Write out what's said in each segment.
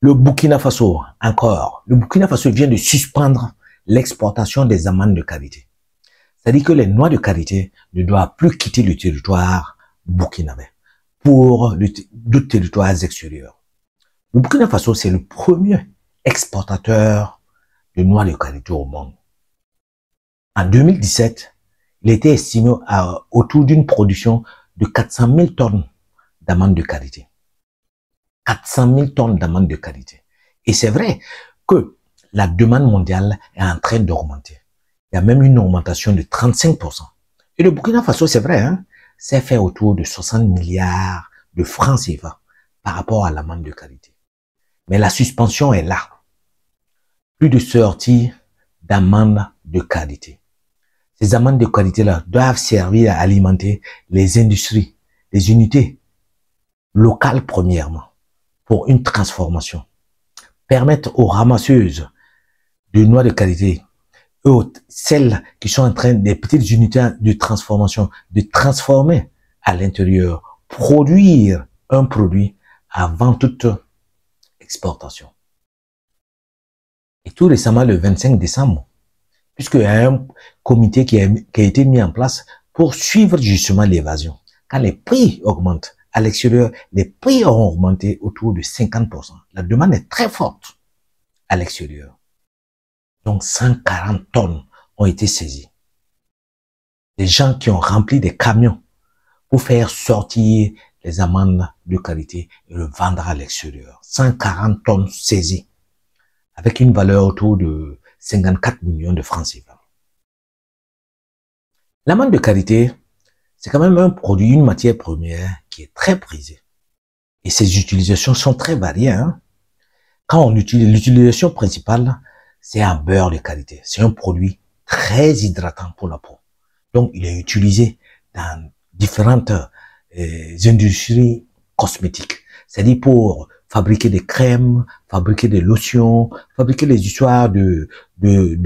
Le Burkina Faso, encore. Le Burkina Faso vient de suspendre l'exportation des amandes de qualité. C'est-à-dire que les noix de qualité ne doivent plus quitter le territoire burkinabé pour d'autres territoires extérieurs. Le Burkina Faso, c'est le premier exportateur de noix de qualité au monde. En 2017, il était estimé à autour d'une production de 400 000 tonnes d'amandes de qualité. 400 000 tonnes d'amandes de qualité. Et c'est vrai que la demande mondiale est en train d'augmenter. Il y a même une augmentation de 35%. Et le Burkina Faso, c'est vrai, hein, c'est fait autour de 60 milliards de francs CFA par rapport à l'amande de qualité. Mais la suspension est là. Plus de sortie d'amandes de qualité. Ces amandes de qualité-là doivent servir à alimenter les industries, les unités locales premièrement, pour une transformation. Permettre aux ramasseuses de noix de qualité, celles qui sont en train, des petites unités de transformation, de transformer à l'intérieur, produire un produit avant toute exportation. Et tout récemment, le 25 décembre, puisqu'il y a un comité qui a été mis en place pour suivre justement l'évasion. Quand les prix augmentent à l'extérieur, les prix ont augmenté autour de 50%. La demande est très forte à l'extérieur. Donc 140 tonnes ont été saisies. Des gens qui ont rempli des camions pour faire sortir les amandes de qualité et le vendre à l'extérieur. 140 tonnes saisies avec une valeur autour de 54 millions de francs CFA. L'amande de qualité, c'est quand même un produit, une matière première qui est très prisée. Et ses utilisations sont très variées. Hein. Quand on utilise, l'utilisation principale, c'est un beurre de qualité. C'est un produit très hydratant pour la peau. Donc, il est utilisé dans différentes industries cosmétiques. C'est-à-dire pour fabriquer des crèmes, fabriquer des lotions, fabriquer les histoires de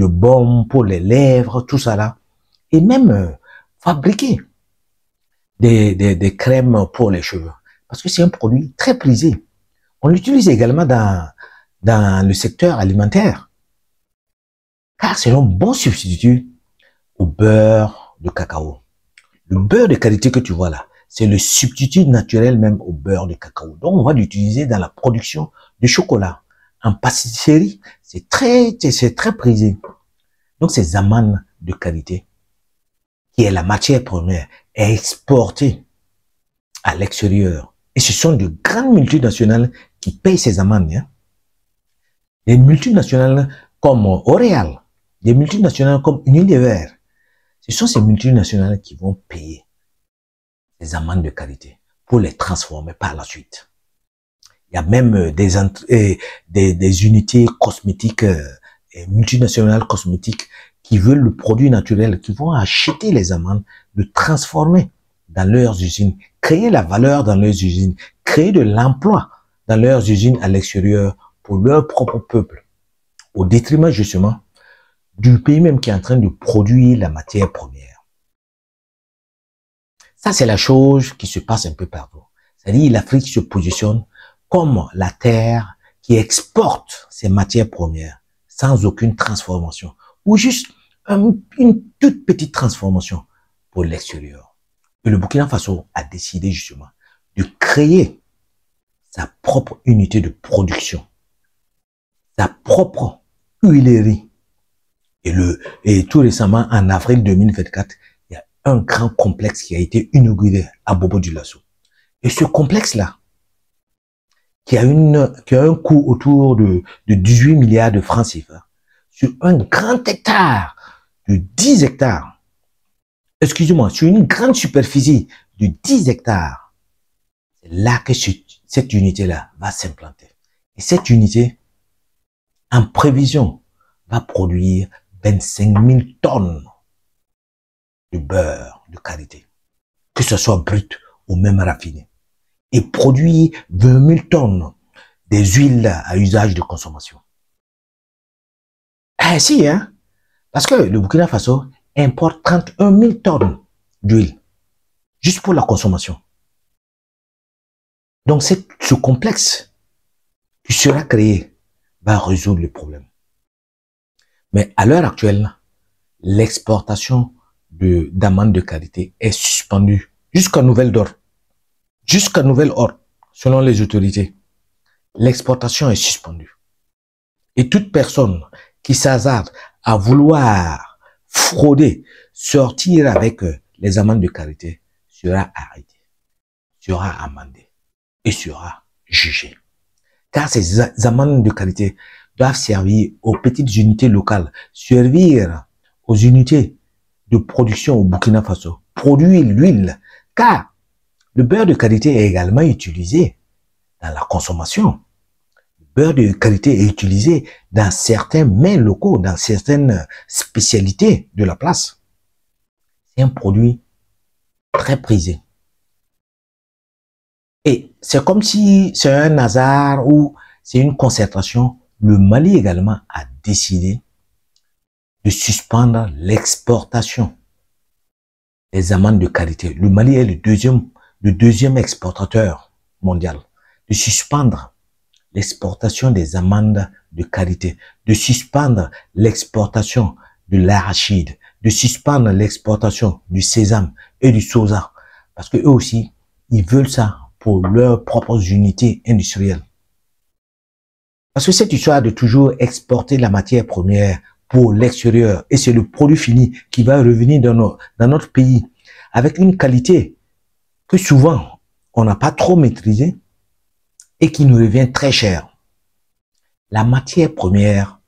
baume pour les lèvres, tout ça là. Et même fabriquer des crèmes pour les cheveux. Parce que c'est un produit très prisé. On l'utilise également dans le secteur alimentaire. Car c'est un bon substitut au beurre de cacao. Le beurre de qualité que tu vois là, c'est le substitut naturel même au beurre de cacao. Donc, on va l'utiliser dans la production de chocolat. En pâtisserie, c'est très prisé. Donc, ces amandes de qualité, qui est la matière première, est exportée à l'extérieur. Et ce sont de grandes multinationales qui payent ces amandes. Hein. Des multinationales comme L'Oréal, des multinationales comme Unilever, ce sont ces multinationales qui vont payer des amandes de qualité pour les transformer par la suite. Il y a même des unités cosmétiques, multinationales cosmétiques qui veulent le produit naturel, qui vont acheter les amandes, le transformer dans leurs usines, créer la valeur dans leurs usines, créer de l'emploi dans leurs usines à l'extérieur pour leur propre peuple, au détriment justement du pays même qui est en train de produire la matière première. Ça, c'est la chose qui se passe un peu partout. C'est-à-dire l'Afrique se positionne comme la terre qui exporte ses matières premières sans aucune transformation ou juste une toute petite transformation pour l'extérieur. Et le Burkina Faso a décidé justement de créer sa propre unité de production, sa propre huilerie. Et tout récemment, en avril 2024, il y a un grand complexe qui a été inauguré à Bobo-Dioulasso. Et ce complexe-là, qui a un coût autour de 18 milliards de francs CFA, sur un grand hectare de 10 hectares, excusez-moi, sur une grande superficie de 10 hectares, c'est là que cette unité-là va s'implanter. Et cette unité, en prévision, va produire 25 000 tonnes de beurre de qualité, que ce soit brut ou même raffiné, et produire 20 000 tonnes des huiles à usage de consommation. Ah si, hein, parce que le Burkina Faso importe 31 000 tonnes d'huile, juste pour la consommation. Donc ce complexe qui sera créé va résoudre le problème. Mais à l'heure actuelle, l'exportation d'amandes de qualité est suspendue jusqu'à nouvel ordre. Jusqu'à nouvel ordre, selon les autorités. L'exportation est suspendue. Et toute personne qui s'hasarde à vouloir frauder, sortir avec les amandes de qualité, sera arrêtée, sera amendée et sera jugée. Car ces amandes de qualité doivent servir aux petites unités locales, servir aux unités de production au Burkina Faso, produire l'huile, car le beurre de qualité est également utilisé dans la consommation. Le beurre de qualité est utilisé dans certains mets locaux, dans certaines spécialités de la place. C'est un produit très prisé. Et c'est comme si c'est un hasard ou c'est une concertation. Le Mali également a décidé de suspendre l'exportation des amandes de qualité. Le Mali est le deuxième exportateur mondial. De suspendre l'exportation des amandes de qualité, de suspendre l'exportation de l'arachide, de suspendre l'exportation du sésame et du soja. Parce que eux aussi, ils veulent ça pour leurs propres unités industrielles. Parce que cette histoire de toujours exporter la matière première pour l'extérieur, et c'est le produit fini qui va revenir dans notre pays avec une qualité que souvent on n'a pas trop maîtrisée et qui nous revient très cher. La matière première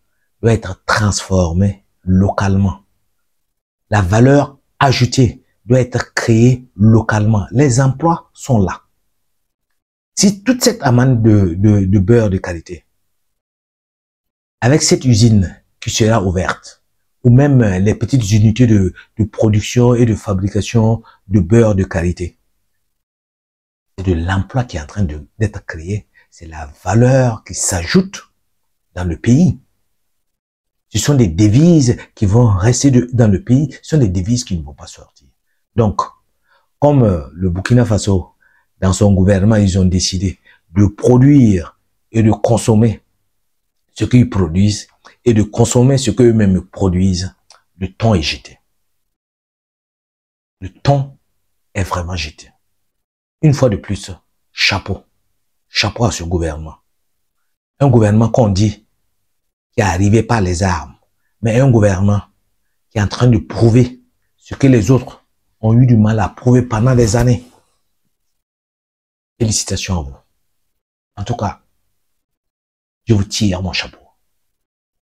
doit être transformée localement. La valeur ajoutée doit être créée localement. Les emplois sont là. Si toute cette amande de beurre de qualité, avec cette usine qui sera ouverte, ou même les petites unités de production et de fabrication de beurre de qualité, c'est de l'emploi qui est en train d'être créé. C'est la valeur qui s'ajoute dans le pays. Ce sont des devises qui vont rester dans le pays. Ce sont des devises qui ne vont pas sortir. Donc, comme le Burkina Faso, dans son gouvernement, ils ont décidé de produire et de consommer ce qu'ils produisent et de consommer ce qu'eux-mêmes produisent, le ton est jeté. Le ton est vraiment jeté. Une fois de plus, chapeau. Chapeau à ce gouvernement. Un gouvernement qu'on dit qui est arrivé par les armes, mais un gouvernement qui est en train de prouver ce que les autres ont eu du mal à prouver pendant des années. Félicitations à vous. En tout cas, je vous tire mon chapeau.